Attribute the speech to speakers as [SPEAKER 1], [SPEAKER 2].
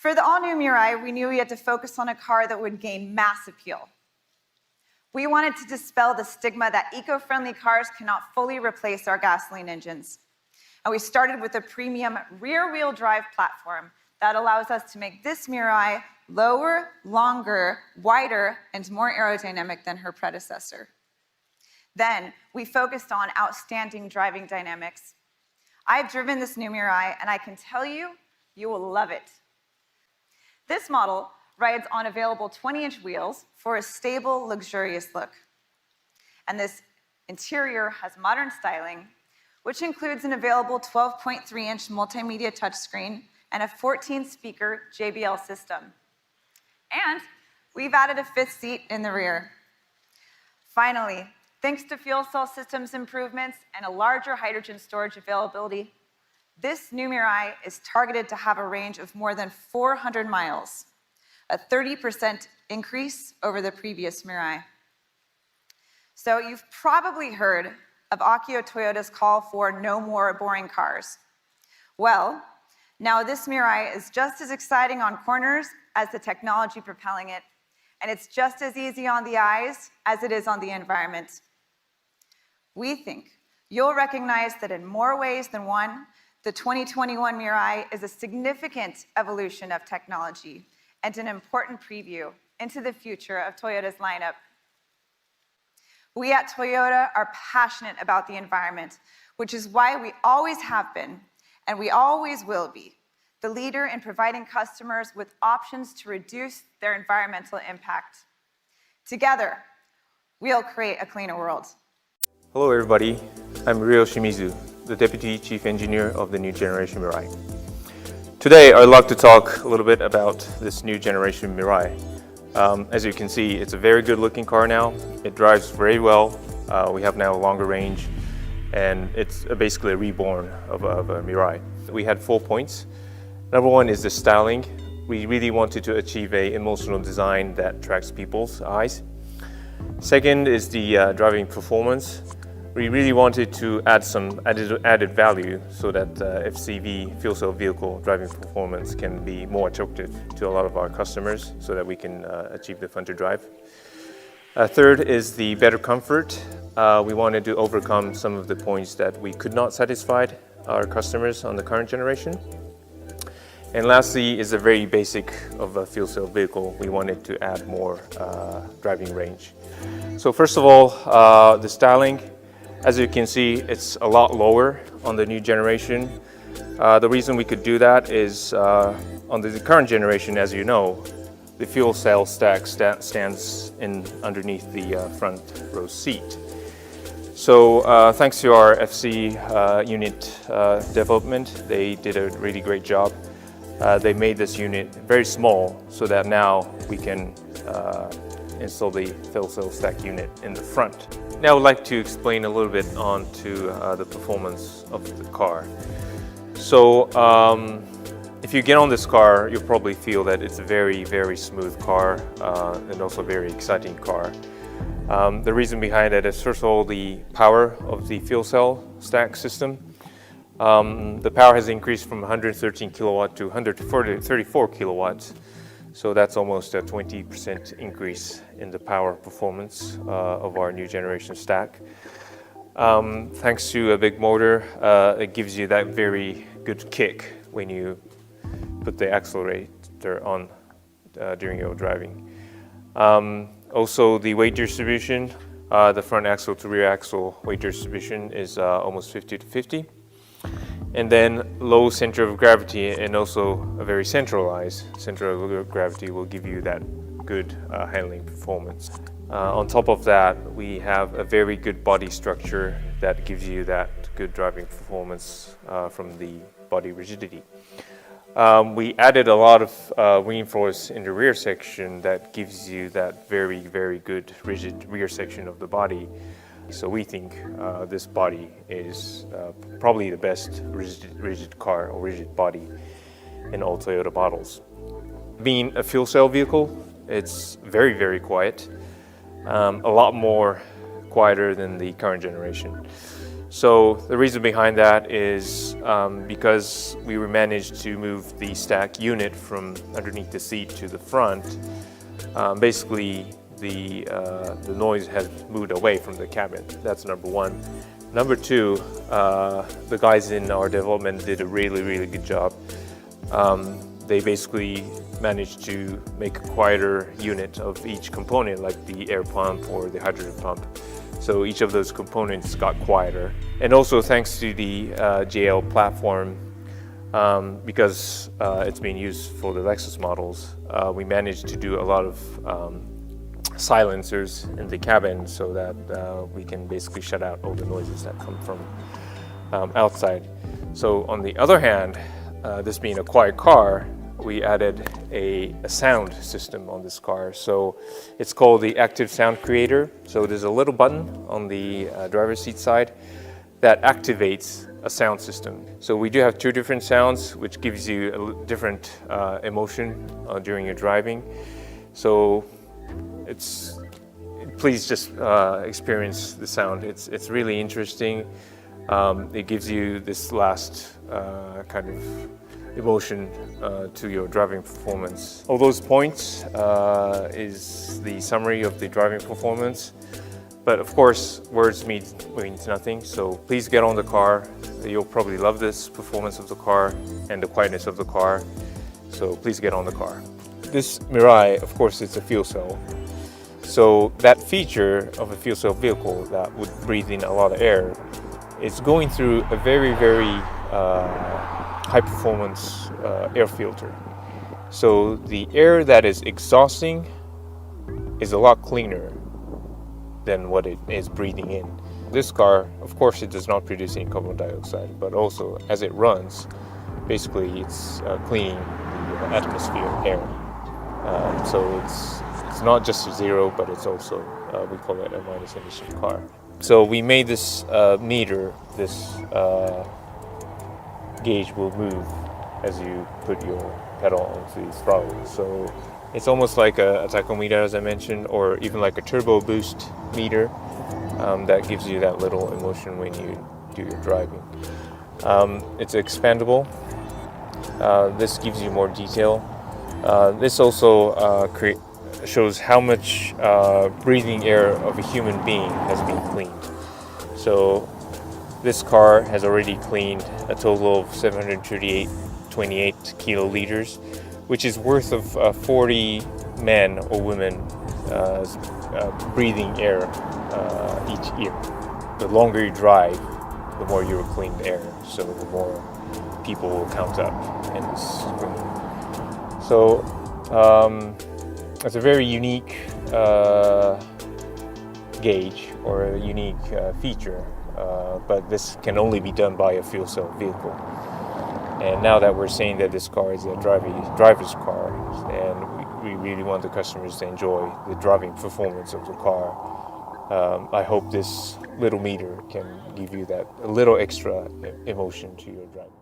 [SPEAKER 1] For the all-new Mirai, we knew we had to focus on a car that would gain mass appeal. We wanted to dispel the stigma that eco-friendly cars cannot fully replace our gasoline engines. And we started with a premium rear-wheel drive platform that allows us to make this Mirai lower, longer, wider, and more aerodynamic than her predecessor. Then, we focused on outstanding driving dynamics. I've driven this new Mirai, and I can tell you, you will love it. This model rides on available 20-inch wheels for a stable, luxurious look. And this interior has modern styling, which includes an available 12.3-inch multimedia touchscreen and a 14-speaker JBL system. And we've added a fifth seat in the rear. Finally, thanks to fuel cell systems improvements and a larger hydrogen storage availability, this new Mirai is targeted to have a range of more than 400 miles, a 30% increase over the previous Mirai. So you've probably heard of Akio Toyota's call for no more boring cars. Well, now this Mirai is just as exciting on corners as the technology propelling it, and it's just as easy on the eyes as it is on the environment. We think you'll recognize that in more ways than one, the 2021 Mirai is a significant evolution of technology and an important preview into the future of Toyota's lineup. We at Toyota are passionate about the environment, which is why we always have been, and we always will be, the leader in providing customers with options to reduce their environmental impact. Together, we'll create a cleaner world.
[SPEAKER 2] Hello everybody, I'm Ryo Shimizu, the Deputy Chief Engineer of the new generation Mirai. Today I'd like to talk a little bit about this new generation Mirai. As you can see, it's a very good looking car now. It drives very well. We have now a longer range, and it's basically a reborn of a Mirai. We had 4 points. Number one is the styling. We really wanted to achieve an emotional design that attracts people's eyes. Second is the driving performance. We really wanted to add some added value so that FCV fuel cell vehicle driving performance can be more attractive to a lot of our customers so that we can achieve the fun to drive. Third is the better comfort. We wanted to overcome some of the points that we could not satisfy our customers on the current generation. And lastly is the very basic of a fuel cell vehicle. We wanted to add more driving range. So first of all, the styling. As you can see, it's a lot lower on the new generation. The reason we could do that is on the current generation, as you know, the fuel cell stack stands underneath the front row seat. So thanks to our FC unit development, they did a really great job. They made this unit very small so that now we can install the fuel cell stack unit in the front. Now I'd like to explain a little bit onto the performance of the car. So if you get on this car, you'll probably feel that it's a very, very smooth car and also a very exciting car. The reason behind that is, first of all, the power of the fuel cell stack system. The power has increased from 113 kilowatt to 134 kilowatts. So that's almost a 20% increase in the power performance of our new generation stack. Thanks to a big motor, it gives you that very good kick when you put the accelerator on during your driving. Also, the weight distribution, the front axle to rear axle weight distribution is almost 50-50. And then low center of gravity and also a very centralized center of gravity will give you that good handling performance. On top of that, we have a very good body structure that gives you that good driving performance from the body rigidity. We added a lot of reinforce in the rear section that gives you that very, very good rigid rear section of the body. So we think this body is probably the best rigid car or rigid body in all Toyota models. Being a fuel cell vehicle, it's very, very quiet, a lot more quieter than the current generation. So the reason behind that is because we managed to move the stack unit from underneath the seat to the front. Basically, the noise has moved away from the cabin. That's number one. Number two, the guys in our development did a really good job. They basically managed to make a quieter unit of each component, like the air pump or the hydrogen pump. So each of those components got quieter. And also thanks to the JL platform, because it's being used for the Lexus models, we managed to do a lot of silencers in the cabin so that we can basically shut out all the noises that come from outside. So on the other hand, this being a quiet car, we added a sound system on this car. So it's called the Active Sound Creator. So there's a little button on the driver's seat side that activates a sound system. So we do have two different sounds, which gives you a different emotion during your driving. So please just experience the sound. It's really interesting. It gives you this last kind of emotion to your driving performance. All those points is the summary of the driving performance. But of course, words means nothing. So please get on the car. You'll probably love this performance of the car and the quietness of the car. So please get on the car. This Mirai, of course, it's a fuel cell. So that feature of a fuel cell vehicle that would breathe in a lot of air, it's going through a very high performance air filter. So the air that is exhausting is a lot cleaner than what it is breathing in. This car, of course, it does not produce any carbon dioxide, but also as it runs, basically it's cleaning the atmosphere air. So it's not just a zero, but it's also, we call it a minus emission car. So we made this meter, this gauge will move as you put your pedal onto the throttle. So it's almost like a tachometer, as I mentioned, or even like a turbo boost meter that gives you that little emotion when you do your driving. It's expandable. This gives you more detail. This also shows how much breathing air of a human being has been cleaned. So this car has already cleaned a total of 728 kiloliters, which is worth of 40 men or women breathing air each year. The longer you drive, the more you will clean the air, so the more people will count up in this screen. So it's a very unique gauge or a unique feature, but this can only be done by a fuel cell vehicle. And now that we're saying that this car is a driver's car, and we really want the customers to enjoy the driving performance of the car, I hope this little meter can give you that a little extra emotion to your driving.